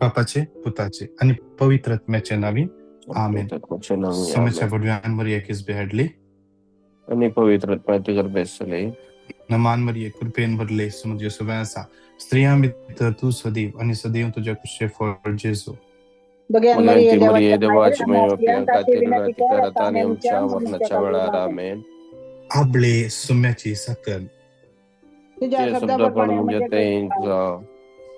बापाचे, पुताचे आणि पवित्र आत्म्याचे नावी आमेन. Somecha Budwan Maria Kis Behadli, Ani pavitra Patigar Besale, Naman Maria Kurpen Badle, Sumudja Suvansa, Striam Tu Sadiv, Anisadim to Jakushe for Jesu. Maganti Maria de Watchman of Yankati Karatanium Chavarna Chavala, Amen. Able Sumechi Sakal, Jesus of the Panamjatains,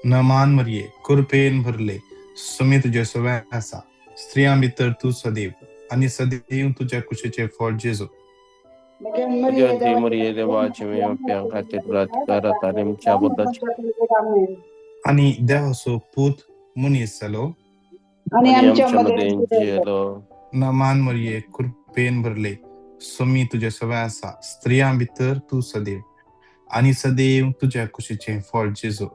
Naman Maria Kurpen Burle, Sumit Jesuvansa, Striam Tu Sadiv, Anisadim to Jakushe for Jesu. Maganti Maria de Watchman of Yankati Karatanium Chavala, Ani Devaso Put Munisalo, Aniam Chamadangelo, Naman Maria Kurpen Burle, Sumi तुझ्या सवयासा स्त्रियां भितर तू सदैव आणि सदैव तुझ्या कुशीचे फळ जेजू.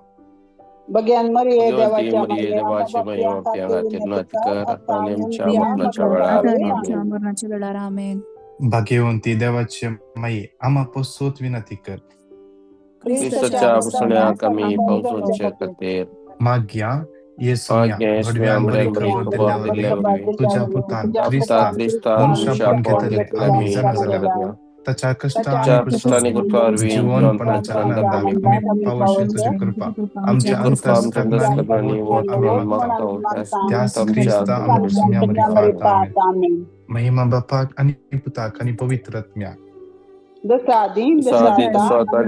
Bagian Maria Maganti Maria de Watchman of Yankati Karatanium Chavala, Amen. Bhagyavanti देवाची माई आम्हापासून विनंती कर. Cristoच्या पुसण्या कमी पावसाच्या खातीर माग्या येसूया घडव्यान बरी खबर दिल्यावर तुझ्या पुतान ख्रिस्ता मनुष्यापण घेतले आम्ही जाणा त्याच्या कष्टाने जीवनपणाच्या आनंदात आम्ही पावशी तुझी कृपा आमच्या अंतःकरणाने त्यास ख्रिस्ता आमच्या पाहता महिमा बापाक आणि पुताक आणि पवित्र आत्म्या आणि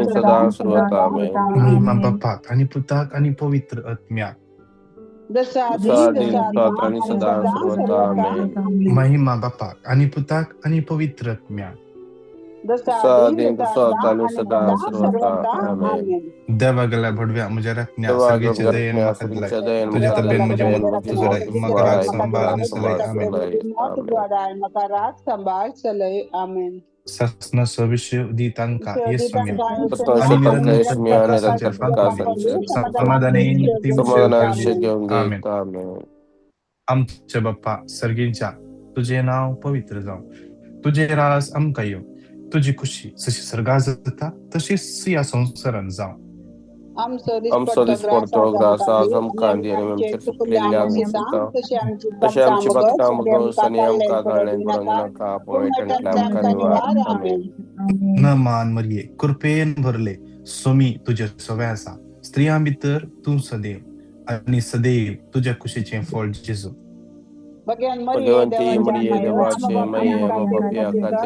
सदा सर्वथा आमेन. महिमा बापाक आणि पुताक आणि पवित्र आत्म्या आणि सदा सर्वथा आमेन. महिमा बापाक आणि पुताक आणि पवित्र आत्म्या आणि सदा सर्वथा आमेन. देवागला भडव्या मुझे रखण्या सगळीचे दयेन मखदलाय तुझ्या तब्येन मुझे तुझराय मगरात संभाळ आणि सलय आमेन. ससना सविष्य दीतांका येसुम्या आणि निरंतर समाधाने आमेन. आमचे बाप्पा सर्गींच्या तुझे नाव पवित्र जाऊ, तुझे रास आमकां येऊ, तुझी खुशी जशी सर्गा जाता तशी सिया संसारान जाऊ. आमचो दिसपडतो ग्रास आज आमकां दी आनी आमचेर सुटलेल्या आमकां तशें आमची बदकां मुगोस आनी आमकां गाळ्यांत पडूंक नाका पूण वायटांतल्यान आमकां निवार. आमेन. न मान मरिये कृपेन भरले सोमी तुझे सवय आसा स्त्रियां भितर तूं सदैव आणि सदैव तुझ्या कुशीचें फळ जेजू. भगवंती मरिये देवाचे माये बापाया खातीर विनंती कर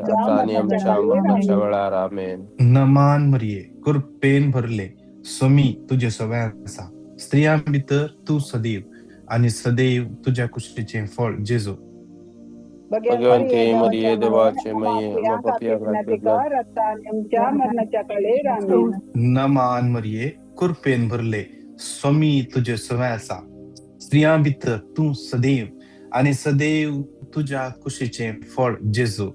आतां आनी आमच्या मरणाच्या वेळार. आमेन. न मान मरिये कृपेन भरले सोमी तुझे सवय आसा स्त्रियां भितर तूं सदैव आणि सदैव तुझ्या कुशीचें फळ जेजू. भगवंती मरिये देवाचे माये बापाया खातीर न मान मरिये कृपेन भरले सोमी तुझे सवय आसा स्त्रियां भितर तूं सदैव आणि सदैव तुझ्या कुशीचें फळ जेजू.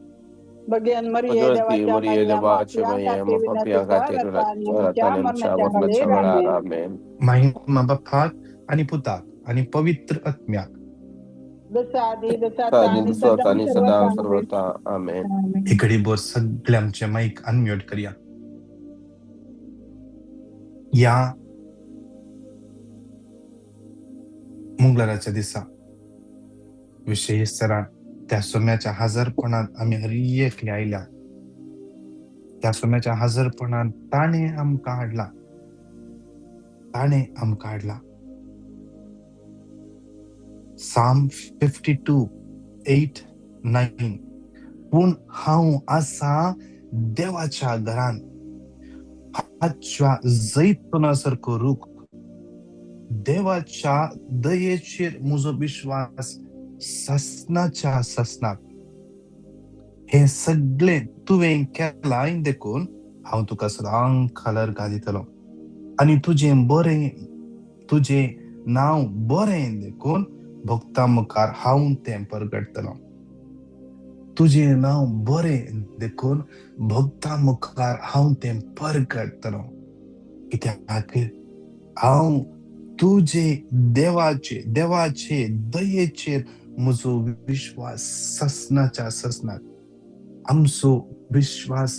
भगवंती मरिये देवाचे माये बापाया खातीर आमच्या मरणाच्या वेळार. आमेन. महिमा बापाक आणि पुताक आणि पवित्र आत्म्याक आणि सदा सर्वथा. आमेन. इकडे बोर सगळे आमचे माईक अनम्यूट करूया. या मंगळवारच्या दिसा विशेष सरान त्या सोम्याच्या हजरपणात आम्ही हरियेक आयल्या. त्या सोम्याच्या हजरपणात ताणे आमकां हाडला. Psalm 52:8-9 पूण हांव आसा देवाच्या घरान हाच्या जैतुनासारको रूख. देवाच्या दयेचेर म्हजो विश्वास ससनाच्या ससनाक. हे सगळे तुवें केलाय देखून हांव तुका सदां खालर घालितलो आणि तुझे नाव बरें देखून भक्तां मुखार हांव तें परगटतलो. तुझे नाव बरें देखून भक्तां मुखार हांव तें परगटतलो. कित्याक हांव तुझे देवाचे दयेचेर म्हजो विश्वास ससनाच्या ससनाक. आमचो विश्वास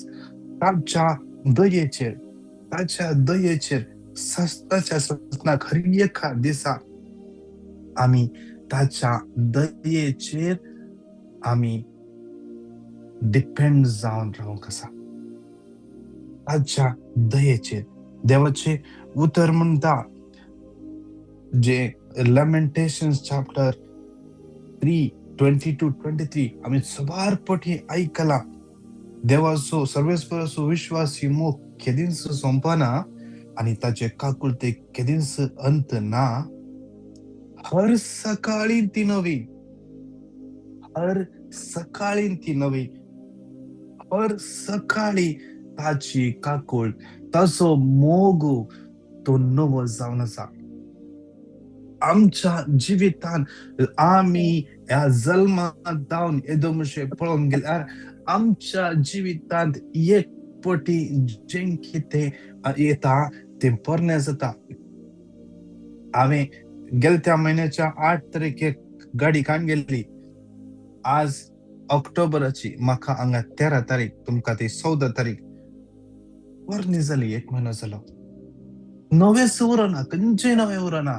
ताच्या दयेचेर ससनाच्या ससनाक हर एका दिसा आम्ही ताच्या दयेचेर आम्ही डिपेंड जावन राहू कसा. ताच्या दयेचेर देवाचे उतर म्हणता जे लॅमेंटेशन्स चॅप्टर 3:22-23 आम्ही सबार पटी ऐकला. देवाचो सर्वेस्पराचो विश्वासी मोग केदींच संपना आणि ताचे काकुळते केदींच अंत ना. हर सकाळी ती नवी, हर सकाळी ती नवी, हर सकाळी ताची काकुळ, ताचो मोग तो नवो जावन आसा. आमच्या जिवितांत आम्ही ह्या जल्मात जावन एदोमशे पळोवन गेल्यार आमच्या जिवितांत एक पटी जे कितें येता ते बरें जाता. हांवें गेल्या म्हयन्याच्या 8 तारखेक गाडी काडून गेल्ली. आज ऑक्टोबराची म्हाका हांगा 13 तारीख, तुमकां ती 14 तारीख. वर्णी जाली, 1 म्हयनो जालो. नवेच उरना, खंयचेय नवें उरना.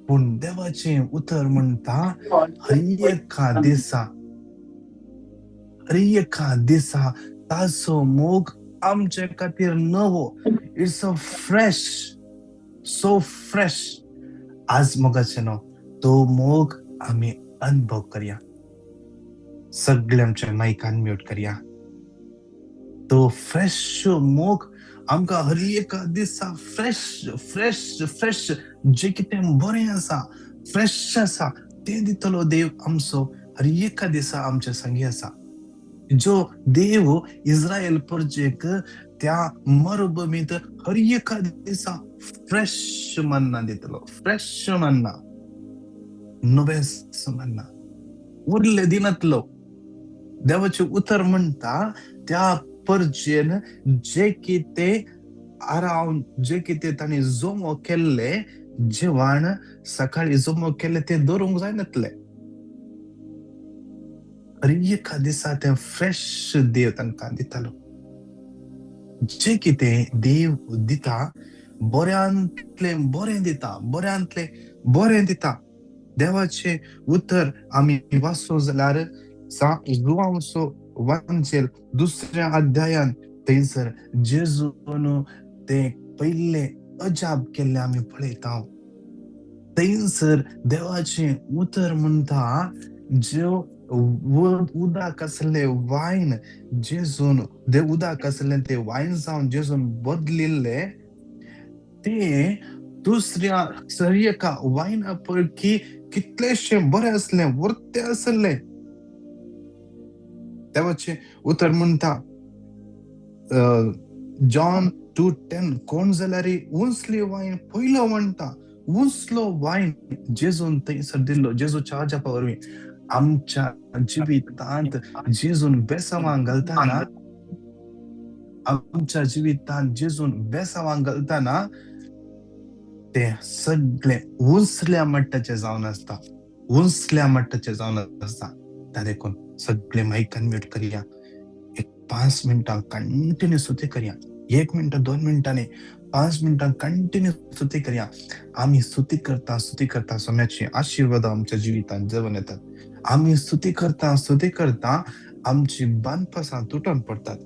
पूण देवाचे उतर म्हणटा हर एका दिसा ताचो मोग आमचे खातीर नवो. It's a fresh, so fresh. आज मोगाचे न्हू, तो मोग आम्ही अनुभव करया. सगळे आमच्या मायकान म्यूट करया. तो फ्रेश मोग आमकां हर एका दिसा फ्रेश फ्रेश फ्रेश जे कितें बरें आसा, फ्रेश आसा तें दितलो देव आमचो हर एका दिसा आमच्या संगी आसा. जो देव इस्रायल प्रजेक त्या मरुभूमीत हर एका दिसा फ्रेश मन्ना दितलो. फ्रेश मन्ना, नवेस मन्ना उरले दिनातलो. देवाचे उतर म्हणटा त्या परजेन जे कितें आरावन, जे कितें तांणी जोमो केल्ले जेवण, सकाळी जोमो केल्ले ते दवरूंक जायनातले. हर एका दिसा ते फ्रेश देव तांकां दितालो. जे कितें देव दिता बऱ्यांतले बरें दिता, बऱ्यांतले बरें दिता. देवाचे उतर आमी वाचूं जाल्यार जुआंवचो वांचेल 2 अध्यायान थंयसर जेजून ते पयले अजाप केल्ले आमी पळयता. थंयसर देवाचे उतर म्हणटा जो उदक आसले वायन जेजून उदक आसले ते वायन जावन जेजून बदलिल्ले ते दुसऱ्या एका वायना पैकी कितलेशे बरे असले, वर्ते असले. देवाचे उतर म्हणटा जॉन 2:10 कोण जाल्यार उंचली वायन पयलो म्हणटा. उंचलो वायन जेजून थंयसर दिल्लो जेजूच्या अजापा वरवीं. आमच्या जिवितांत जेजून बेसावांक घालताना, आमच्या जिवितांत जेजून बेसावांक घालताना ते सगळे उंचल्या मट्टाचे जावन आसता, उंचल्या मट्टाचे जावन आसता. त्या देखून सगळे मायकान म्यूट करया. 5 मिनिटां कंटिन्यू स्तुती करया. 1 मिनिट 2 मिनिटांनी 5 मिनिटां कंटिन्यू स्तुती करया. आम्ही स्तुती करता सोम्याची आशीर्वाद आमच्या जिवितांत जवळ येतात. आम्ही स्तुती करता आमची बांदपासां तुटून पडतात.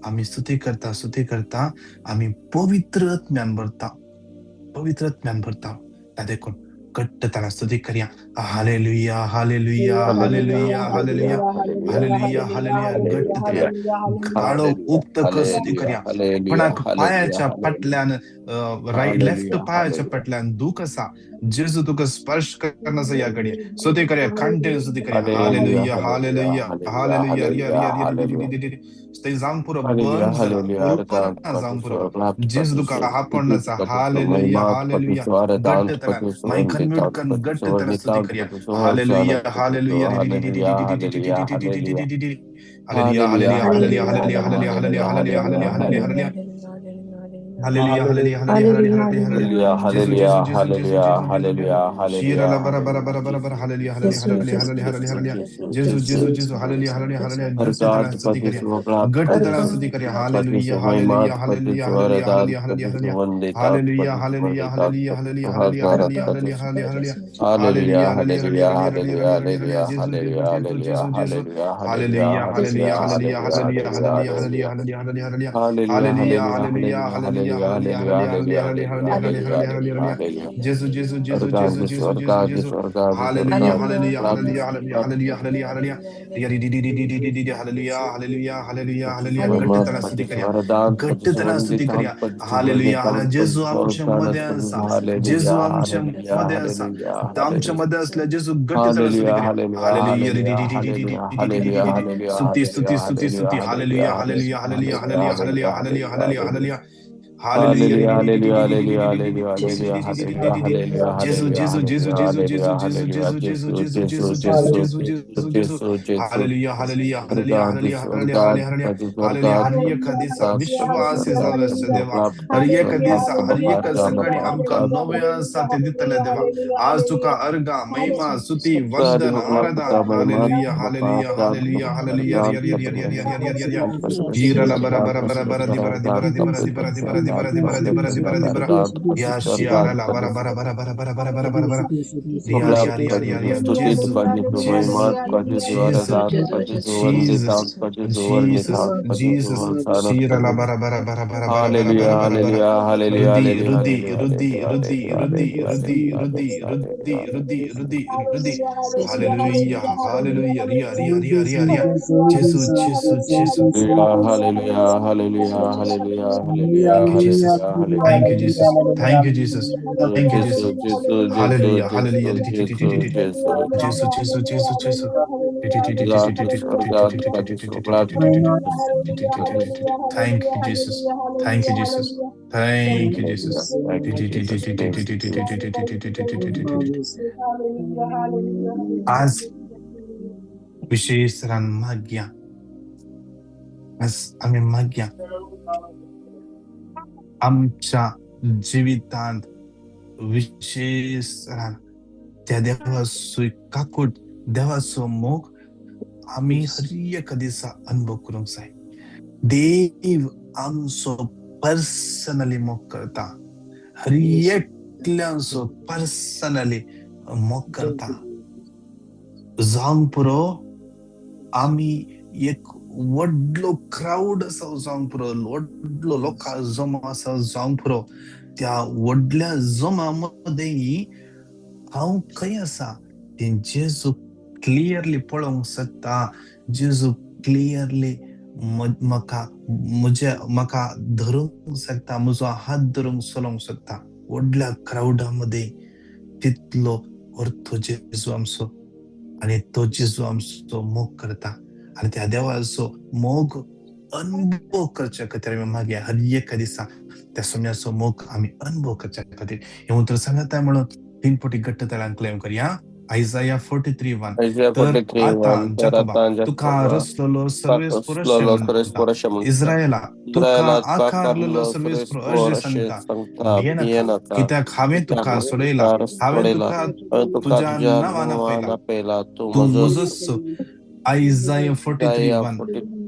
आम्ही स्तुती करता आम्ही पवित्र आत्म्यान भरता. त्या देखून घट्ट त्याला स्तुती करया. Hallelujah hallelujah hallelujah hallelujah hallelujah hallelujah. घट्ट करया, काळो उक्त स्तुती करया. कोणाक पायाच्या पटल्यान लेफ्ट पायाच्या पटल्यान दुख आसा, जेजू तुका स्पर्श करनासा या घडये स्तुती करया. कंटिन्यू स्तुती करया. Hallelujah hallelujah hallelujah. ते जाऊन पुरो बंद झाला, जाऊन पुरो जेजू तुका आपणचा. Hallelujah hallelujah. घट्ट त्याला माइक म्यूट कर, घट्ट त्याला स्तुती करया. Hallelujah hallelujah hallelujah hallelujah hallelujah hallelujah hallelujah hallelujah hallelujah hallelujah hallelujah hallelujah hallelujah. Hallelujah, hallelujah, hallelujah, hallelujah, hallelujah. Hallelujah, hallelujah, hallelujah, hallelujah, Shira la bara bara bara bara bara hallelujah, hallelujah, hallelujah, hallelujah, hallelujah. Jesus, Jesus, Jesus, hallelujah, hallelujah, hallelujah. Dasi तरह स्तुति करिए, गट्टी तरह स्तुति करिए. Hallelujah, hallelujah, hallelujah, hallelujah, hallelujah, hallelujah, hallelujah, hallelujah, hallelujah, hallelujah, hallelujah, hallelujah, hallelujah, hallelujah, hallelujah, hallelujah, hallelujah, hallelujah, Jesus, Jesus, Jesus, Jesus, Jesus. Hallelujah, hallelujah, hallelujah, hallelujah, hallelujah, hallelujah, hallelujah, hallelujah, hallelujah, hallelujah, hallelujah, hallelujah, hallelujah, hallelujah, hallelujah, hallelujah. Jesus, Jesus, Jesus, Jesus, Jesus, Jesus, Jesus. Hallelujah, hallelujah, hallelujah, hallelujah, hallelujah, hallelujah, hallelujah. Hallelujah, hallelujah, hallelujah, hallelujah. गट्ट तना स्तुति करिया, गट्ट तना स्तुति करिया. Hallelujah, hallelujah. जेजू आमच्या मध्ये असा, जेजू आमच्या मध्ये असा, आमच्या मध्ये असल्या जेजू गट्ट तना स्तुति करिया. Hallelujah, स्तुति स्तुति स्तुति स्तुति. Hallelujah, hallelujah, hallelujah, hallelujah, hallelujah, hallelujah, hallelujah, hallelujah. Hallelujah, hallelujah, hallelujah, hallelujah, hallelujah, hallelujah, hallelujah, Jesus, Jesus, Jesus, Jesus, hallelujah, Jesus, hallelujah, Jesus, Jesus, Jesus, Jesus, Jesus, Jesus, Jesus, Jesus, Jesus, Jesus, Jesus. Jesus, Jesus. Hallelujah, hallelujah, Or hallelujah, God, hallelujah, this or hallelujah, God, hallelujah, that is or hallelujah. God, हर एक दिवसा God, Vishwas or God, झालं देवा. हर एक दिवसा हर एक सकाळी आमका नव्या साथी दितले देवा. आज तुका अर्गा महिमा स्तुती वंदन आराधना. Hallelujah, hallelujah, hallelujah, hallelujah. Jirala bara bara bara bara di bara di bara di bara di bara di bara di bara di bara di bara di bara di bara. Ya shiara la bara bara bara bara bara bara bara bara bara. Ria ria ria ria ria. स्तुति Jesus, तुका जिसु महिमा Jesus, तुका जिसु Jesus, आराधना तुका जिसु Vandita Jesus, तुका जिसु वर्णिता Jesus, तुका जिसु Jesus. Vandana Shira la Tuka bara bara bara bara bara bara bara Hallelujah, bara bara. hallelujah, hallelujah, Rudi, hallelujah, Rudi, hallelujah, Rudi, Rudi, hallelujah, Rudi, hallelujah, Rudi, Rudi, hallelujah, Rudi, Rudi, Rudi, Rudi. hallelujah, Hallelujah, hallelujah, ria, ria, ria, ria, ria. Jesus, Jesus, Jesus. hallelujah, hallelujah, hallelujah, Thank hallelujah, you, Jesus. hallelujah, Thank you, hallelujah. Jesus. Thank you, Jesus. Thank you, Jesus. Jesus, Jesus, Jesus, Hallelujah. Hallelujah. Jesus, Jesus, Jesus. Jesus, Jesus, Jesus, Jesus. God is for God, God is for God, Jesus. Thank you, Jesus. Thank you, Jesus. Thank you, Hallelujah. Jesus. Thank you, Jesus. Thank you, Jesus. आज विशेष माग्या, आज आम्ही माग्या आमच्या जीवितांत विशेष त्या देवासो काकूट देवासो मोग आम्ही हर एक दिसा अनुभव करूंक जाय. देव आमचो पर्सनली मोग करता, हर एकल्यांचो पर्सनली मोग करता. जावंक पुरो आम्ही एक व्हडलो क्राऊड असा जावंक पुरो, व्हडलो लोकां जमा असा जावंक पुरो. त्या व्हडल्या जमामध्ये हांव खंय आसा ते जेजू क्लियरली पळोवंक शकता. जेजू क्लियरली म्हाका धरूंक शकता, म्हजो हात धरूंक चलोवंक शकता. व्हडल्या क्राऊडामध्ये तितलो अर्थ जेजू आमचो, आणि तो जेजू आमचो मोग करता. आणि त्या देवाचो मोग अनुभव करच्या खातीर आमी मागया हर एक दिसा त्या सोम्याचो मोग आमी अनुभव करच्या खातीर. हे उतर सांगता म्हणून 3 फावटी घट्ट तळ्यान क्लेम करया. आयजाया 43:1. Isaiah तर 43:1. आता तर जाकोबा आता तुका जाकोबा रचलेलो सर्वेस्पर अशें म्हणटा. असे म्हणतात. इस्रायेला तुका इस्रायला तुका आकारलेलो कारलो सर्वेस्पर सुरेस्पोर अशें असे सांगता. सांगता. भिये भिये नाका, नाका. कित्याक हांवें कित्याक तुका सोडयला, तुका हांवें सोडयला. तुका हांवें तुका तुज्या तुज्या नांवान आपयला. नांवान आपयला. तूं तू म्हजोच. म्हजोच. आयजाया 43:1.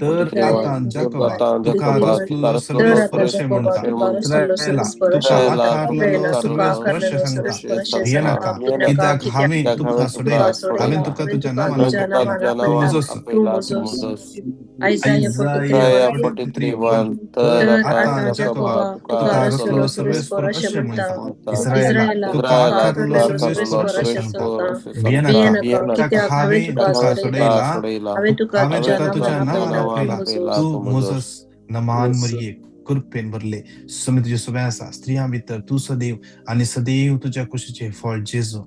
तर आता 43:1. तर जाकोबा आता तुका जाकोबा तुका रचलेलो रचलेलो सर्वेस्पर अशें सुरेस्पोर म्हणटा. असे म्हणटा. इस्रायेला तुका इस्रायला तुका आकारलेलो कारलो सर्वेस्पर अशें सांगता. असे भिये सांगता. नाका, भिये नाका. कित्याक हांवें कित्याक तुका हांवें सोडयला, तुका हांवें सोडयला. तुका तुज्या नांवान हांवें तुका आपयला. तुज्या तूं नांवान म्हजोच. आपयला. तूं म्हजोच. आयजाया Isaiah 43:1. 43:1. तर तर आता आता जाकोबा जाकोबा तुका तुका रचलेलो रचलेलो सर्वेस्पर सुरेस्पोर अशें असे म्हणटा. म्हणता. इस्रायेला तुका इस्रायला आकारलेलो तुका सर्वेस्पर कारलो अशें सांगता. सुरेस्पोर असे भिये सांगता. नाका, भिये कित्याक नाका. हांवें कित्याक तुका हांवें तुका सोडयला, सोडयला. हांवें हांवें तुका तुका तुज्या तुज्या नांवान नांवान आपयला. आपयला. तूं तूं म्हजोच. म्हजोच. नमान मरिये कृपेन भरले स्वामी तुजे सोबे आसा. स्त्रियां भितर तूं सदैव आणि सदैव तुज्या कुशीचें फळ जेजू.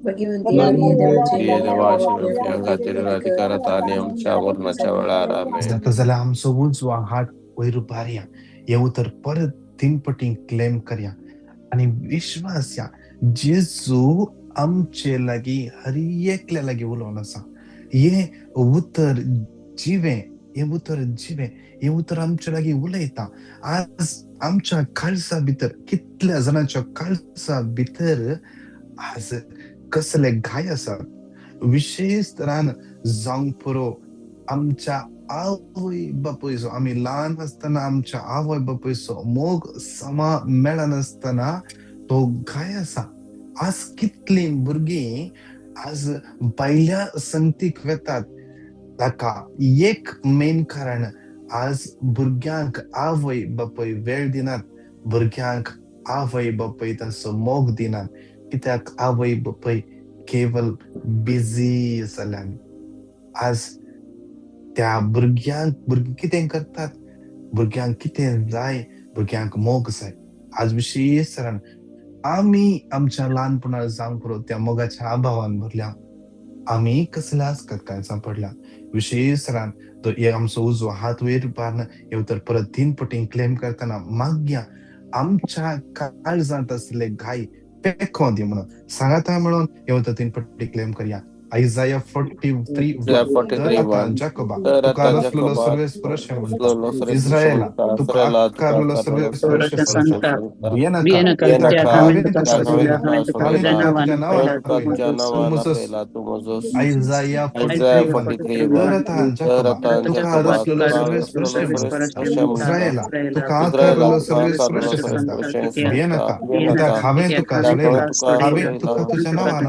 प्रिय देवाची अंगातील अधिकारात आणि आमच्या मरणाच्या वेळार आमेन. जाता जाल्यार आमचो उजवा हात वयर उबारया. हे उतर परत 3 फावटी क्लेम करया आणि विश्वास या जेजू आमचे लागीं हर एकल्या लागीं उलोवन आसा. हे उतर जिवें हे उतर जिवे हे उतर आमच्या लागी उलयता. आज आमच्या काळजा भितर कितल्या जाणांच्या काळजा भितर आज कसले घाय आसात. विशेष तरान जावंक पुरो आमच्या आवय बापूयचो, आमी ल्हान आसतना आमच्या आवय बापूयचो मोग समा मेळनासतना तो घाय आसा. आज कितली भुरगीं आज भायल्या संगतीक वेतात. ताका एक मेन कारण आज भुरग्यांक आवय बापूय वेळ दिनात, भुरग्यांक आवय बापूय ताचो मोग दिनात. कित्याक आवय बापूय केवळ बिझी जाल्यान. आज त्या भुरगीं कितें करतात, भुरग्यांक कितें जाय, भुरग्यांक मोग जाय. आज विशेष तरान आमी आमच्या ल्हानपणां जावंक पुरो त्या मोगाच्या अभावान भरल्या. आमी कसल्याच कटकाळींत पडल्या. विशेष तरान तो आमचो उजो हात वयर पारन हे तर परत 3 पटीन क्लेम करतना मागया आमच्या काळजांत असले घाय पेखो दी म्हणून सांगाता म्हणून हे तर 3 पटी क्लेम करया. Isaiah 43 तर आता जाकोबा तुका रचलेलो सर्वेस्पर म्हणटा. इस्रायेला तुका आकारलेलो सर्वेस्पर म्हणटा. येनाका कित्याक हांवें तुका सोडला, हांवें तुज्या नांवान आपयला. Isaiah 43 तर आता जाकोबा तुका रचलेलो सर्वेस्पर इस्रायेला तुका आकारलेलो सर्वेस्पर म्हणटा. येनाका कित्याक हांवें तुका सोडला, हांवें तुका तुज्या नांवान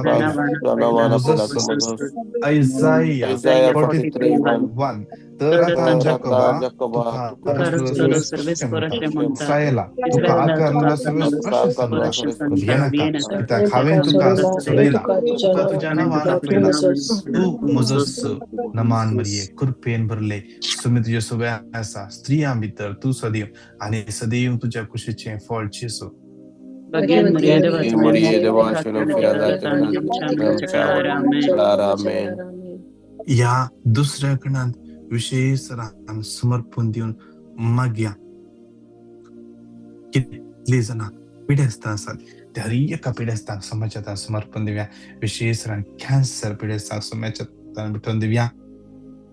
आपयला. Isaiah 43:1 तर आता जाकोबा तुका रचलेलो सर्वेस्पर इस्रायेला तुका आकारलेलो सर्वेस्पर म्हणटा. येनाका कित्याक हांवें तुका सोडला, तुका तुज्या नांवान आपयला. तू मोजस नमान मरिये कृपेन भरले, सुमी तुजे सगळ्या आसा स्त्रियां भितर तू सदैव आणि सदैव तुज्या कुशीचें फळ जेसू. या दुसऱ्या कणांत विशेष रान समर्पण दिवन मागया. कितली जाणां पिडेस्त आसात त्या एका पिडेस्ताक समाजात समर्पण दिवया. विशेष रान कॅन्सर पिडेस्ताक समाजात भेटून दिवया.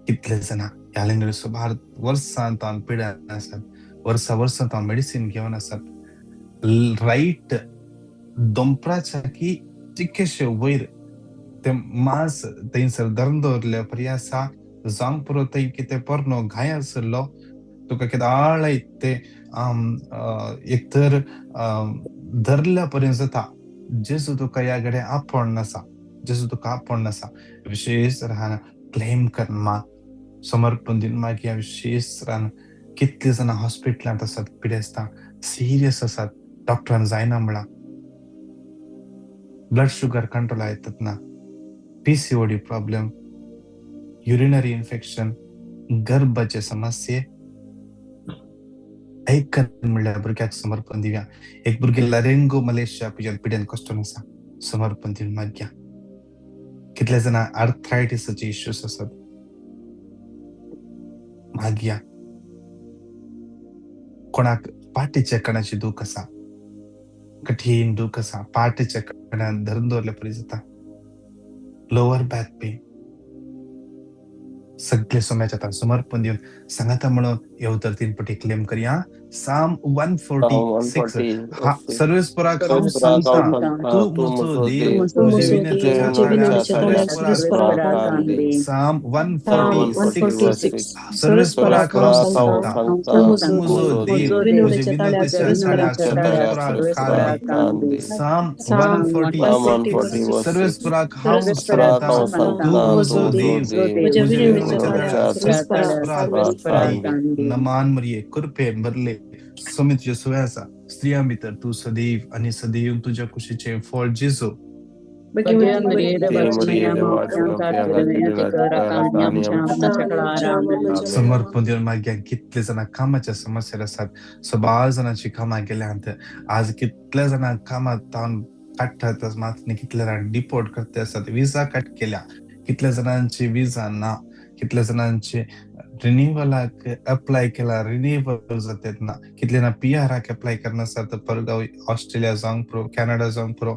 कितले जाणां ह्या लिंगड सुमार वर्सां तावन पिड्यान आसात, वर्सां तावन मेडिसीन घेवन आसात. राईट दोंपराच्या की चिकेशे वयर ते मांस थंयसर धरून दवरले पर्यासा जावंक पुरो थंय कितें परनो घाय आसलो तुका कितें आळय ते एक तर धरल्या पर्यंत जाता. जेजू तुका ह्या घडये आपोण नासा, जेजू तुका आपोण नासा. विशेष रान क्लेम कर माग समर्पण दिन माग. ह्या विशेष रान कितले जाणां हॉस्पिटलांत आसात पिडेस्तां सिरियस आसात, डॉक्टरान जायना म्हणला. ब्लड शुगर कंट्रोल येतात ना, PCOD प्रॉब्लेम, युरिनरी इन्फेक्शन, गर्भाचे समस्ये ऐकन म्हणल्यार भुरग्याक समर्पण दिवया. एक भुरगे लारिंगो मलेशिया पिड्यान कश्टन आसा, समर्पण दिवन मागया. कितले जाणां आर्थरायटिसाचे इश्यूज आसात, मागया. कोणाक पाटीच्या कणाची दूख आसा, कठीण दूख आसा, पाटीच्या कणान धरून दवरले परी जाता, लोअर बॅक पेन, सगळे सोम्याच्या समर्पण दिवन सांगाता म्हणून येवतर 3 पटी क्लेम करया. साम 146 सर्वेस्पराक हांव सांगता तू म्हजो देव, तुजे विनंतीच्या सर्वेस्पराक. साम 146 सर्वेस्पराक हांव सांगता तू म्हजो देव, तुजे विनंतीच्या सर्वेस्पराक. साम 140 सर्वेस्पराक हांव सांगता तू म्हजो देव, तुजे नमान मरिये कृपेन भरले, सुमी तुजे सगळे आसा स्त्रियां भितर तू सदैव आणि सदैव तुझ्या कुशीचे फळ जेजू. समर्पण दिवन मागया. कितले जाणां कामाच्या समस्या आसात, 12 जाणांची कामां गेल्यांत. आज कितले जाणां कामां तावन काडटात, मात कितले जाणां डिपोर्ट करता आसात, विजा कट केल्या, कितल्या जाणांची विजा ना, कितल्या जाणांचे रिन्यूवलाक अप्लाय केला, रिन्यूवल जातात ना, कितले ना PRाक अप्लाय करना आसात, परगांव ऑस्ट्रेलिया जावंक पुरो, कॅनडा जावंक पुरो,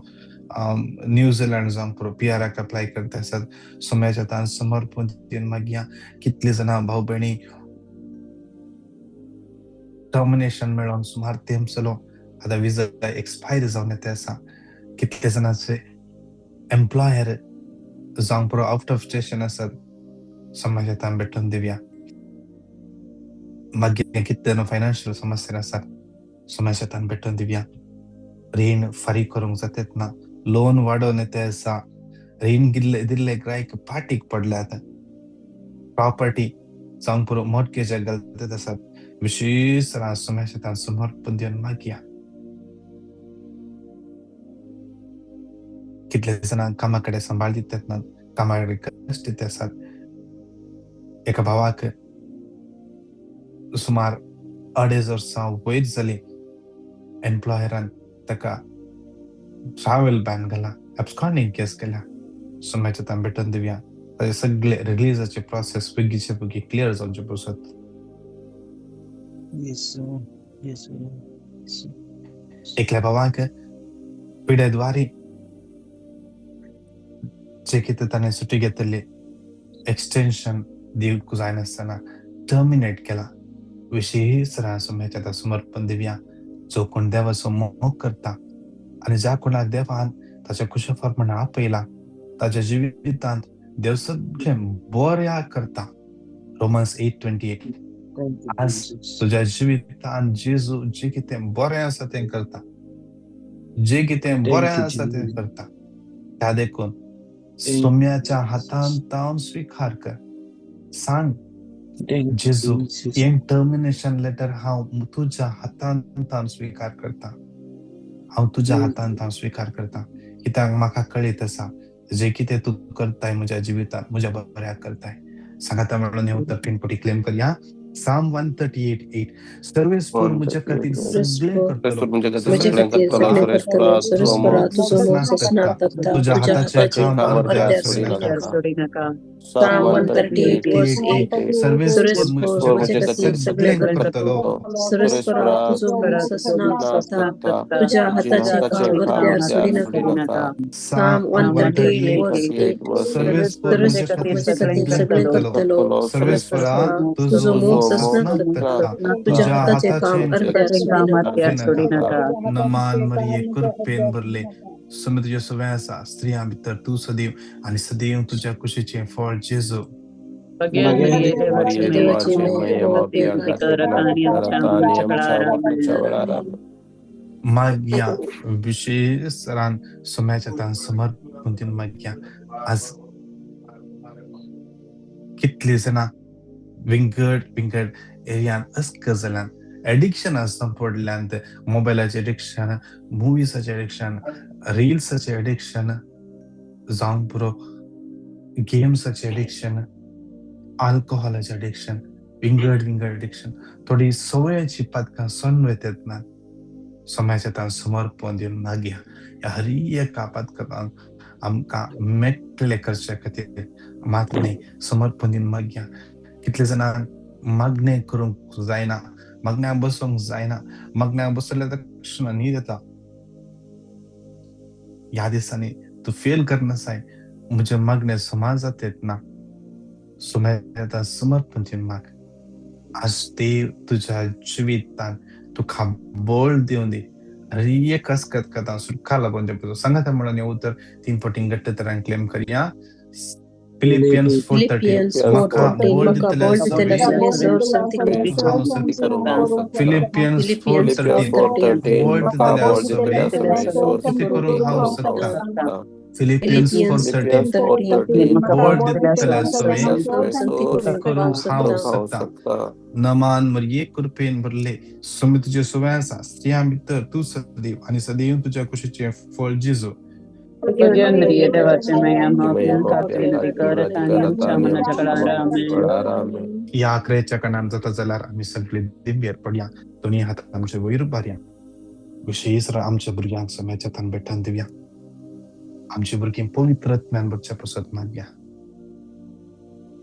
न्यूझीलंड जावंक पुरो PRाक अप्लाय करता आसात. सोम्याच्या तान समर्पण दिवन मागया. कितले जाणां भाऊ भयणी टर्मिनेशन मेळोन सुमार तेंप जालो आतां विजा एक्सपायर जावन येता आसा कितले जाणांचे एम्प्लॉयर जावंक पुरो आउट ऑफ स्टेशन आसात समाजांत भेटून दिवया मागीर कितले फायनान्शियल समस्या आसात समाजांत भेटून दिवया रीण फारीक करूंक जातात ना लोन वाडोवन येता आसा रीण दिल्ले ग्राहक पाटीक पडल्यात प्रॉपर्टी जावंक पुरो मॉर्गेज घालतात आसात विशेष समाजांत समर्पण दिवन मागया कितले जाणां कामा कडेन सांबाळ दितात ना कामा कडेन कश्ट दिता आसात एका भावाक सुमार 2.5 वर्सां वयर जाली एम्प्लॉयरान ताका ट्रॅव्हल बॅन घाला एब्सकॉन्डिंग केस केल्या समाजांत भेटून दिवया ताजे सगळे रिलीजाचे प्रोसेस बेगीचे बेगी क्लियर जावचे पसत एकल्या भावाक पिड्याद्वारी जे कितें ताणें सुटी घेतिल्ली एक्सटेंशन दिवंक जायनासतना टर्मिनेट केला विशेष समाजांत समर्पण दिवया जो कोण देवाचो मोग करता आनी ज्या कोणाक देवान ताच्या कुशा प्रमाणे आपयला ताच्या जिवितांत देव सगळें बऱ्या करता रोमन्स 8:28 आज तुज्या जिवितांत जेजू जे कितें बरें आसा तें करता जे कितें बरें आसा तें करता त्या देखून सोम्याच्या हातांत तावन स्वीकार कर सांग जेजू हें टर्मिनेशन लेटर हांव तुज्या हातांत तावन स्वीकार करता हांव तुज्या हातांत तावन स्वीकार करता कित्याक म्हाका कळीत आसा जे कितें तूं करताय म्हज्या जिवितांत म्हज्या बऱ्याक करताय सांगाता म्हणून हे उतर पिनपटी क्लेम करया Psalm 138:8 सर्वेस्पर म्हज्या खातीर सगळें करतलो तुज्या हाताचें काम अर्द्यार सोडिनाका Psalm 138:8 सर्वेस्पर म्हज्या खातीर सगळें करतलो तुझ्या हाताचे काम अर्द्यार सोडिनाका Psalm 138:8 सर्वेस्पर म्हज्या खातीर सगळें करतलो सर्वेस्परा तुजो मोग ससनाक करता तुज्या हाताचे काम अर्द्यार सोडिनाका नमान मरिये कृपेन भरले सुमित तुज्या सगळें आसा स्त्रियां भितर तूं सदैव आनी सदैव तुज्या कुशीचें फळ जेजू मागया विशेष सोम्याच्या समर्पण दिवन मागया आज कितली जाणां विंगड एरियान अस्क जाल्यान एडिक्शन आसता पडल्यान ते मोबायलाचें एडिक्शन मुवीजाचें एडिक्शन रिल्साचें एडिक्शन जावंक पुरो गेम्साचें एडिक्शन अल्कोहोलाचें एडिक्शन विंगड एडिक्शन थोडी सवयाची पातकां सण वेतात ना सोम्याच्या समर्पण दिवन मागया ह्या हर एका पातकांक आमकां मेकळे करचे खातीर मागणे समर्पण दिवन मागया कितले जाणांक मागणें करूंक जायना मागण्याक बसूंक जायना मागण्याक बसले तर न्हीद येता ह्या दिसांनी तूं फेल करनासाय म्हजे मागणे समाजांत येत ना सोम्याच्या समर्पण दिवन माग आज देव तुज्या जिवितांत तुका बळ दिवन दी हर एक कथा सुखाला लाभून सांगाता म्हणून हे उतर 3 फावटी घट्ट तरान क्लेम करया Philippians 4:30 म्हाका बळ दितले Philippians 4:30 बळ दितले सगळे करूंक हांव शकता Philippians 4:30 बळ दितले सगळे करूंक हांव शकता नमान मरिये कृपेन भरले सुमी तुजे सवय आसा स्त्रियां भितर तूं सदैव आनी सदैव तुज्या कुशीचें फळ जेजू या आखरेच्या कणान जाता जाल्यार आमी सगळे दिव्यर पडया दोनी हात आमचे वयर उबारया विशेष आमच्या भुरग्यांक सोम्याच्या तान भेटन दिवया आमची भुरगीं पवित्र आत्म्यान बच्च्या पसत मागया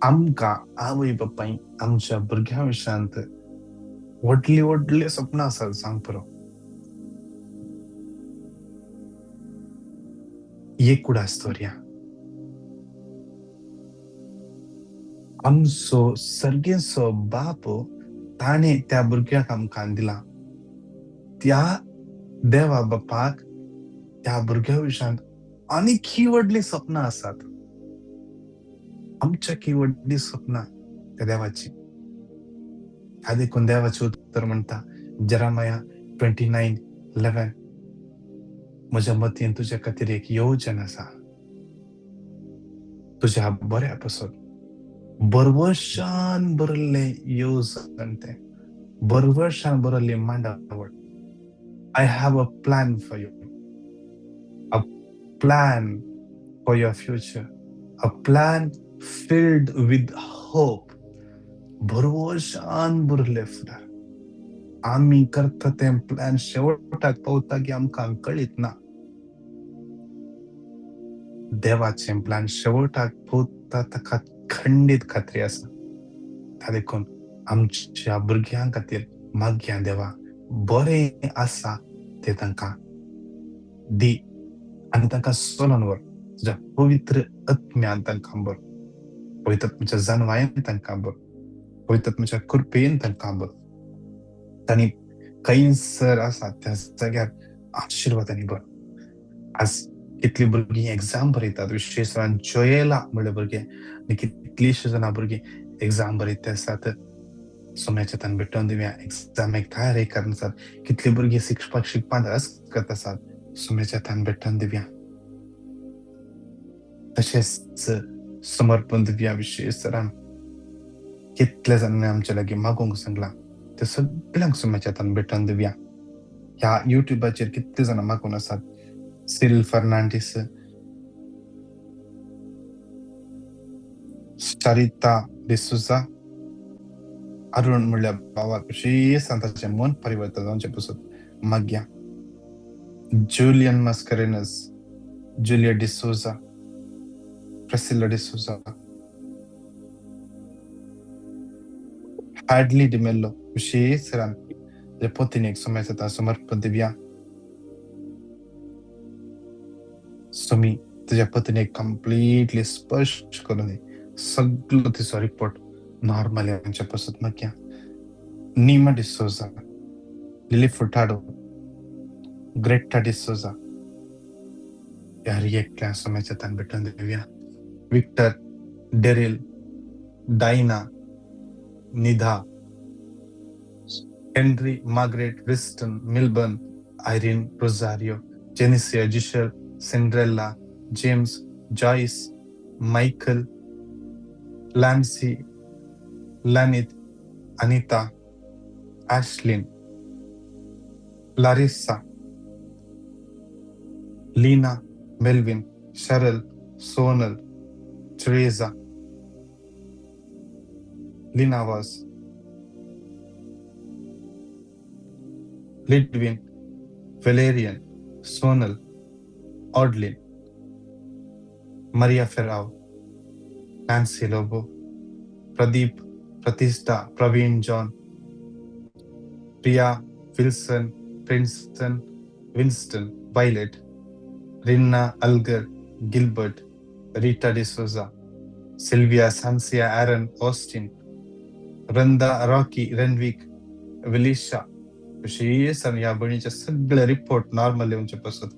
आमकां आवय बापाय आमच्या भुरग्यां विशयांत व्हडली सपनां आसात सांग पुरो एक उडास्तोरया आमचो सर्गेचो बाप ताणे त्या भुरग्याक आमकां दिला. त्या देवा बापाक त्या भुरग्या विशयान आनीक व्हडली सपनां आसात. आमच्या व्हडली सपनां त्या देवाची. ह्या देखून देवाचे उतर म्हणटा जेरेमिया 29:11 म्हज्या मतीन तुजे खातीर एक येवजण आसा. तुज्या बऱ्या पासून बरवशान बरयल्ले येवजण ते बरवशान बरयल्ली मांडावळ. I have a plan for you, a plan for your future, a plan filled with hope. बरवशान बरयल्ले फुडार. आमी करता तें प्लॅन शेवटाक पावता की आमकां कळीत ना. देवाचें प्लॅन शेवटाक पावता ताका खंडीत खात्री आसा. त्या देखून आमच्या भुरग्यां खातीर मागया देवा बरें आसा तें तांकां दी आनी तांकां चलोन व्हर. तुज्या पवित्र आत्म्यान तांकां भर, पवित्र आत्म्याच्या जानवायेन तांकां भर, पवित्र आत्म्याच्या कृपेन तांकां भर. तांणी खंयसर आसा त्या जाग्यार आशिर्वादांनी भर. आज कितलीं भुरगीं एग्जाम बरयतात, विशेशतरान जोयेला म्हणले भुरगे आनी कितलींशीं जाणां भुरगीं एग्जाम बरयता आसात. सोम्याच्या हातान भेटोवन दिवया. एग्जामेक तयारी करनात. कितलीं भुरगीं शिकपाक नाराज करता आसात. सोम्याच्या हातान भेटोवन दिवया. तशेंच समर्पण दिवया. विशेशतरान कितले जाणांनी आमचे लागीं मागूंक सांगलां ते सगळ्यांक सोम्याच्या हातान भेटोवन दिवया. ह्या युट्यूबाचेर कितले जाणां मागून आसात. Cyril Fernandes, Sharita D'Souza, Arun म्हणल्या भावाक विशेशतरान ताचें मन परिवर्तन जावचें पसून मागया. Julian Mascarenhas, Julia D'Souza, Priscilla D'Souza, Hadley D'Mello विशेशतरान जे पत्नीक सोम्याच्या हातान समर्पण दिवया. सोमी तुज्या पत्नीक कंप्लीटली स्पर्श करून दी. सगळो तिचो रिपोर्ट नॉर्मल येवचे पसून मागया. Neema D'Souza, Lily Furtado, Greta D'Souza ह्या एकट्या सोम्याच्या हातान भेटोवन दिवया. Victor, Daryl, Diana, Nidha, Henry, Margaret, Wiston, Milburn, Irene, Rosario, Janicia, Jishal, Cinderella, James, Joyce, Michael, Lancy, Lanit, Anita, Ashlin, Larissa, Leena, Melvin, Sheryl, Sonal, Treza, लिनावास, Lidwin, Valerian, Sonal, Audlin, Maria Ferrao, Nancy Lobo, Pradeep, Pratishtha, Praveen John, Priya, Wilson, Prinson, Winston, Violet, Rinna, Algar, Gilbert, Rita D'Souza, Sylvia, Sancia, Aaron, Austin, रंदा, Rocky, रेनविक, विलिशा विशेषतरान ह्या भयणीचे सगळे report normal येवचे पसून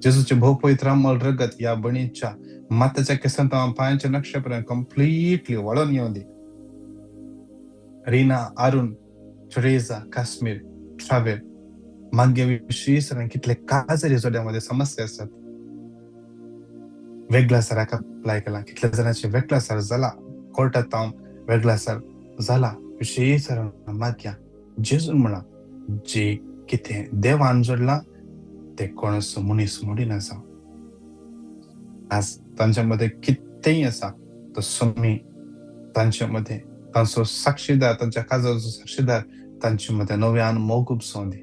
जेजूचे भोव पवित्र अमोल रगत ह्या भयणीच्या माथ्याच्या केसांत पांयाच्या नक्षपर्यंत कंप्लीटली वळोन येवं दी. रीना, अरुण, ट्रेजा, काश्मीर, ट्रॅव्हल मागे विशेषतरान कितले काजरी जोड्यामध्ये समस्या असतात. वेगळा सराक अप्लाय केला. कितल्या जणांचे वेगळा सर जाला. कोर्टात जावन वेगळा सर जाला. विशेषतरान मागया जेजून म्हणा जे कितें देवान जोडला ते कोणूच मनीस मोडिना जावं. आज तांच्या मध्ये कितेंय आसा तो सोमी तांच्या मध्ये तांचो साक्षीदार, तांच्या काजाचो साक्षीदार तांचे मध्ये नव्यान मोगूब जावं दी.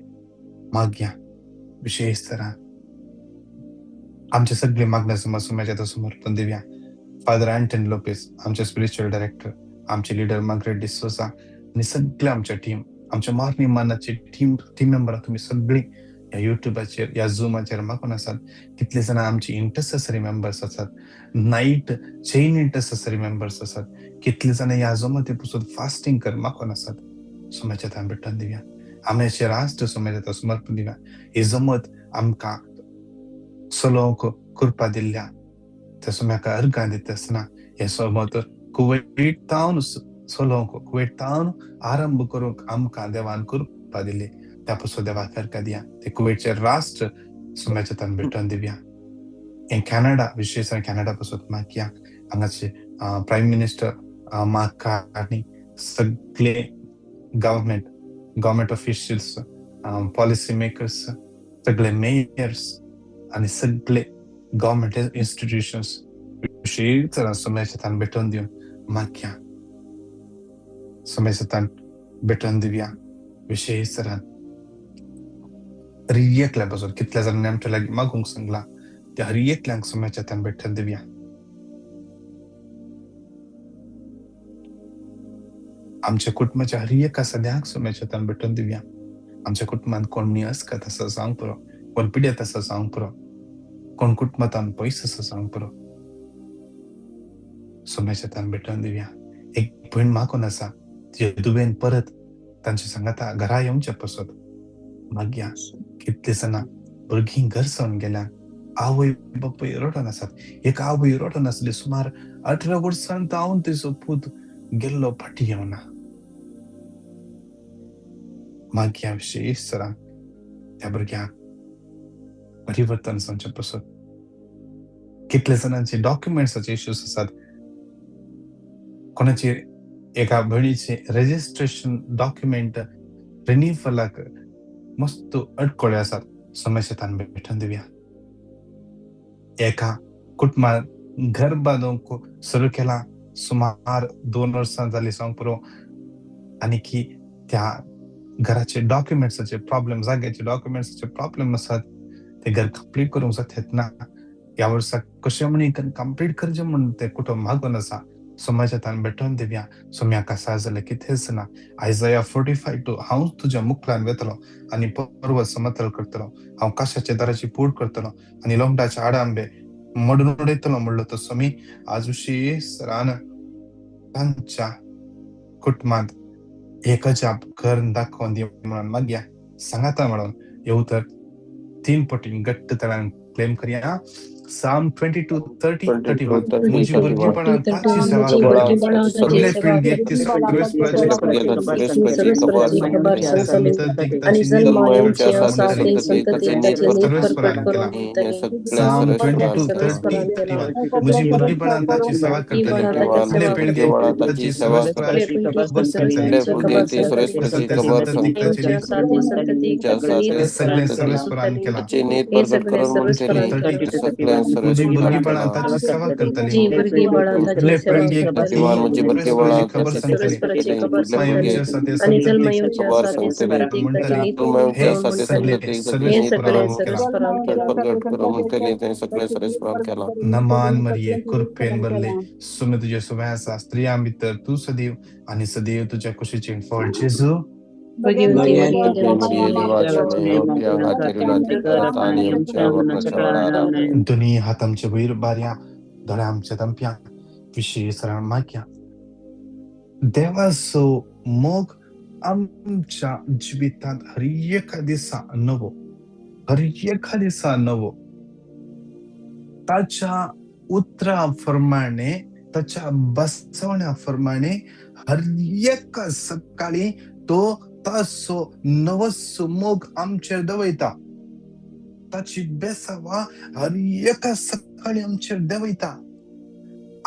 मागया विशेषतरान आमचे सगळे मागण्या सोम्याच्या समर्पण दिवया. फादर अँटनी लोपेस, आमचे स्पिरिच्युअल डायरेक्टर, आमचे लीडर मार्गरेट डिसोजा आणि सगळे आमच्या टीम, आमच्या मॉर्निंग मनाची टीम मेंबर तुम्ही सगळी या युट्यूबाचेर या झूमाचेर मागून आसात. कितले जाणां आमची इंटरसेसरी मेंबर्स आसात. नाईट चेन इंटरसेसरी मेंबर्स आसात. कितले जाणां या झूमाचेर पसून फास्टिंग कर मागून आसात. सोम्याच्या भेटून दिव्या. आमचे राष्ट्र सोम्याच्या समर्पण दिव्या. हे जमत आमकां चलोवंक कृपा दिल्ल्या त्या सोम्याका अर्गां दिता आसतना हे समत कुवेतावन चलोवंक कुवेतावन आरंभ करूंक आमकां देवान कृपा दिली. त्या पासून देवाक अर्गां दिया. ते कुवेतचे राष्ट्र सोम्याच्या भेटून दिव्या. हे कॅनडा विशेषतः कॅनडा पासून मागया हांगाचे प्रायम मिनिस्टर मार्क कार्नी सगळे गव्हर्मेंट ऑफिशियल्स पॉलिसी मेकर्स सगळे मेयर्स आणि सगळे गव्हर्मेंट इन्स्टिट्यूशन्स विशेष तरान सोम्याच्या भेटून दिवन मागया सोम्याच्या भेटून दिव्या. विशेष तरान हर एकल्या पासून कितल्या जाणांनी आमच्या लागीं मागूंक सांगला त्या हर एकल्यांक सोम्याच्या भेटून दिव्या. आमच्या कुटुंबाच्या हर एका सद्याक सोम्याच्या भेटून दिव्या. आमच्या कुटुंबात कोण नियस्क तसं सांग पुरो, कोण पिड्या तसं सांग पुरो, कोण कुटुंबात पयस असं सांग पुरो. सोम्याच्या भेटून दिव्या. एक भयण मागून आसा तिचे दुबेन परत तांच्या सांगाता घरा येवच्या पासून मागया. कितले जाणां भुरगीं घर सोडून गेल्या. आवय बापूय रडून आसात. एक आवय रडून आसली सुमार 18 वर्सां जावन तिचो पूत गेल्लो फाटी येवना. मागया विशेष तरान त्या भुरग्याक परिवर्तन जावचे पासून. कितले जाणांचे डॉक्युमेंट्साचे इश्यूज आसात. कोणाचे एका भयणीचे रजिस्ट्रेशन डॉक्युमेंट रिन्यूवलाक मस्त अडखळे आसात. सोम्याच्या भेटून दिव्या. एका कुटुंबान घर बांदूंक सुरू केला सुमार 2 वर्सां जाली सांग पुरो आनी की त्या घराचे डॉक्युमेंट्साचे प्रॉब्लेम जाग्याचे डॉक्युमेंट्साचे प्रॉब्लेम आसात. ते घर कंप्लीट करूंक जातात ना. ह्या वर्साक कशें म्हणी कंप्लीट करचें म्हणून ते कुटुंब मागून आसा. सोम्याच्या भेटून दिव्या. सोम्याक आसा जाल्यार कितेंच ना. आयजाया 45:2 हांव तुज्या मुखार वेतलो आनी पर्वत समतल करतलो. हांव काशाच्या दाराची पूड करतलो आनी लोंगडाचे आडांबे मोडून उडयतलो म्हणलो तो सोमी आज विशेष तरान तांच्या कुटुंबात एक अजाप घर दाखोवन दी म्हणून मागया. सांगाता म्हणून हे उतर 3 पटीन घट्ट तरान क्लेम करया. Psalm 22:30-31 मुझी भुरगीपणांत ताची सेवा कर. सगळे पिळगेक ती सर्वेस्पराची खबर सांगतली. आणि जन्मायमच्या जन्मायमच्या साथी संतती ताचे नीत परकट करून हे दितली. Psalm 22:30-31 मुझी भुरगीपणांत ताची सेवा करतली. सगळे पिळगेक ताची सर्वेस्पराची खबर सांगतली. सगळे सर्वेस्परान केला. मुझी भुरगी बाळां ताची सेवा करतली. सगळे पिळगेक ताची सर्वेस्पराची खबर सांगतली. जन्मायमच्या साथी संतती म्हणटली हे सगळे सर्वेस्परान केला. नमान मरिये कृपेन भरले सुमी तुझे सुवास आसा स्त्रियां भितर तू सदैव आणि सदैव तुझ्या कुशीचें फळ जेजू दोन्ही हात आमच्या वयर बाऱ्या दोळ्या आमच्या तंप्या विशेष माग्या. देवाचो मोग आमच्या जिवितांत हर एका दिसा नवो ताच्या उतरा प्रमाणे ताच्या बसवण्या प्रमाणे हर एका सकाळी तो ताचो नवो मोग आमचेर दवयता. ताची बेसावा हर एका सकाळी आमचेर देवयता.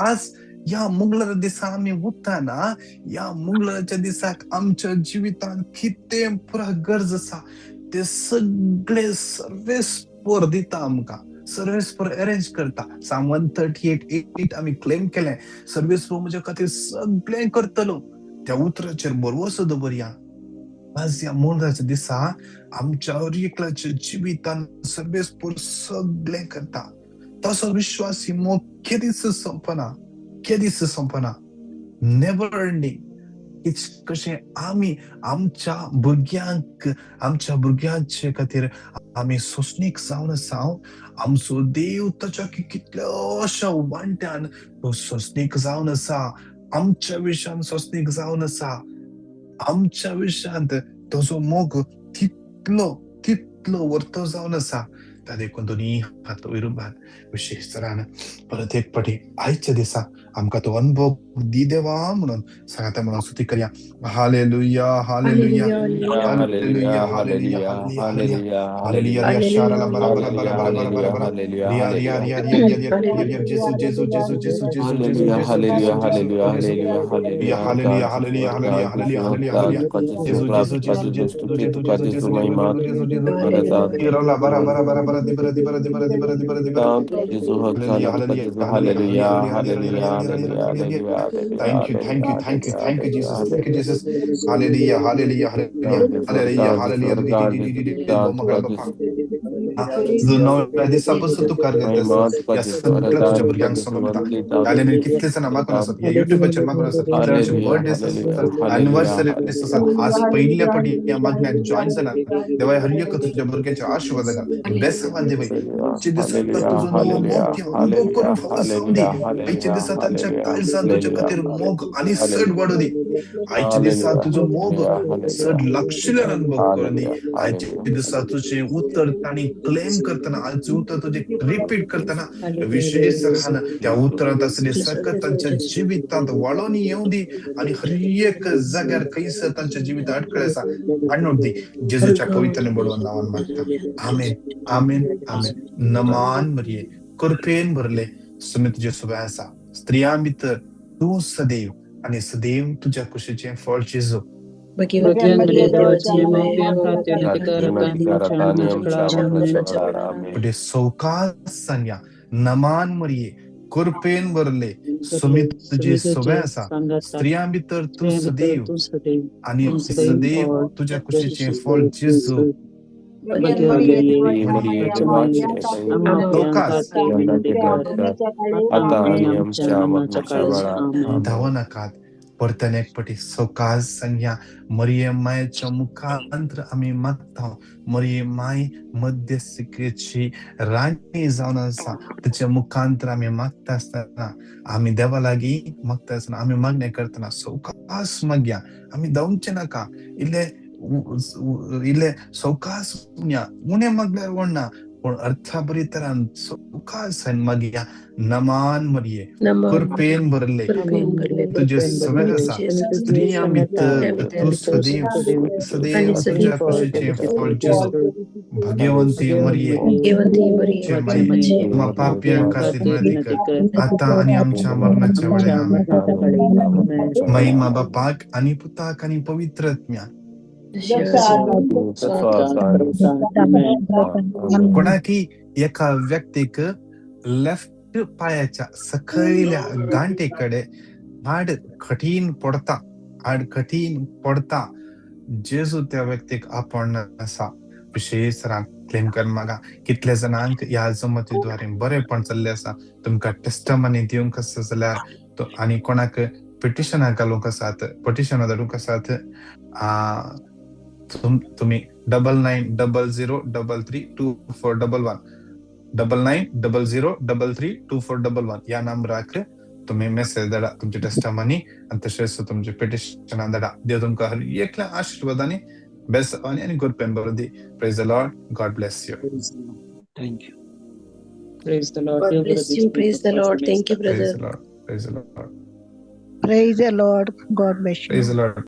आज या मंगळार दिसा आम्ही उठताना या मंगळाराच्या दिसाक आमच्या जिवितांत कितें पुरा गरज आसा ते सगळे सर्वेस्पर दिता. आमकां सर्वेस्पर अरेंज करता. Psalm 138:8 आम्ही क्लेम केलें. सर्वेस्पर म्हज्या खातीर सगळें करतलो. त्या उतराचेर भरवसो दवरया. आज या मंगळाराच्या दिसा आमच्या एकल्याच्या जिवितांत सर्वेस्पर सगळें करता. तसो विश्वासी मोग केदीच संपना. Never ending. कशें आमी आमच्या भुरग्यांचे खातीर आमी सोंसणीक जावन आसा. आमचो देव ताच्या कितल्याशा वांट्यान तो सोंसणीक जावन आसा. आमच्या विशयान सोंसणीक जावन आसा. आमच्या विषयांत तो जो मोग तितलो वरतो जावन आसा. त्या देखून दोन्ही हात वयर उबार विशेष तरान परत एक फावटी आयच्या दिसा आमकां तो अनुभव दी देवा म्हणून सांगता म्हणून स्तुती करया. Hallelujah hallelujah hallelujah hallelujah hallelujah hallelujah रिया शाराला बरा बरा बरा बरा बरा बरा बरा रिया रिया रिया रिया रिया रिया जेसू जेसू जेसू जेसू जेसू जेसू जेसू हालेलुया जेसू हालेलुया जेसू hallelujah hallelujah hallelujah hallelujah hallelujah hallelujah hallelujah God hallelujah का जिसको जेसू प्राप्त जेसू का जेसू जिसको जेसू स्तुति जेसू का जेसू जिसको जेसू महिमा जेसू जेसू परदान इरोला बरा बरा बरा बरा दिबरा दिबरा दिबरा दिबरा दिबरा दिबरा जिसको Hallelujah, हक hallelujah, जिसको hallelujah, hallelujah hallelujah, hallelujah hallelujah, hallelujah hallelujah, hallelujah hallelujah. Hallelujah Thank you, Jesus. Thank you, Jesus. Hallelujah. Hallelujah, hallelujah, hallelujah, hallelujah, hallelujah. Bomagada bapa. तुझं नव्या दिसापासून तू कार्य करतेस या सगळ्या तुझ्या भुरग्यांसमोर दिता. हालेलुया. कितले जण मागून असतात या युट्यूबचेर मागून असतात कितले जाणांचे बर्थडेस असतात अॅनिव्हर्सरीज असतात. आज पहिल्या पटी या मागण्याक जॉईन जाणार. देवा हर एक तुझ्या भुरग्यांचे आशीर्वाद घाल बेसावान देवय. आजच्या दिवसात तुझं नवं मोग ते अनुभव करून फक्त जाऊ दे. आजच्या दिवसात त्यांच्या काळजात तुझ्या खातीर मोग आणि सड वाढू दे. आजच्या दिवसात तुझं मोग सड लक्षल्यान अनुभव करून दे. आजच्या दिवसात तुझे उत्तर आणि क्लेम करताना आजचे उत्तर तुझे रिपीट करताना विशेष राहणं त्या उत्तरात असले सकत त्यांच्या जीवितात वाळून येऊ दे आणि हर एक जाग्यार कैस त्यांच्या जीवित अडकळायचा आणून दे. जेजूच्या पवित्र बळवंत नावान मागता. आमेन आमेन आमेन. नमान मरिये कृपेन भरले सुमित तुझे सुबह असा स्त्रिया भितर तू सदैव आणि सदैव तुझ्या कुशीचे फळ जेजू. पुढे सौकास नमान मरिये कृपेन भरले सुमित तुझे सुबह असा स्त्रिया भितर तू सदैव आणि सदैव तुझ्या कुशीचे फळ जेजू. आता आणि आमच्या मरणाच्या वेळा धावू नकात परतन एक पटी सौकास संज्ञा मरिये मायेच्या मुखांतर आम्ही मागता. मरिये माय मध्यस्थिकेची राणी जाऊन असा तिच्या मुखांतर आम्ही मागता असताना आम्ही देवा लागी मागता असताना आम्ही मागण्या करताना सौकास माग्या. आम्ही दाऊनचे नका इले सौकास उणे मागल्यार वणना पण अर्था बरी तरान सौकास मागिया. नमान मरिये कृपेन भरले तुझे सवय असा स्त्रिया भितर तू सदैव सदैव तुझ्या कुशीचे फळ जेजू. भाग्यवंती मरिये माई पापियां खातीर विनंती कर आता आणि आमच्या मरणाच्या वेळी आमेन. महिमा बापाक आणि पुताक आणि पवित्र आत्म्या. कोणाकी एका व्यक्तीक लेफ्ट पायाच्या सकयल्या गांठेकडे हाड कठीण पडता जेजू त्या व्यक्तीक आपण असा विशेष क्लेम कर मागा. कितले जणांक या जमतीद्वारे बरेपण चालले आसा तुमकां टेस्टमनी दिवंक आसा जाल्यार आणि कोणाक पिटिशनां घालूंक आसात पिटिशनां धाडूंक आसात तुम्ही 9900332411 9900332411 या नंबराक तुम्ही मेसेज धाडा तुमची टेस्टमनी आणि तशेंच तुमचे पिटिशनां धाडा. देव तुमकां हर एकल्या आशीर्वादांनी बेसावानी आणि कृपेन भरून दी. Praise the lord. God bless you. Thank you. Praise the Lord. God bless you. Praise the Lord. Thank you, brother. Praise the Lord. Praise the Lord. Praise the Lord. God bless you. Praise the Lord.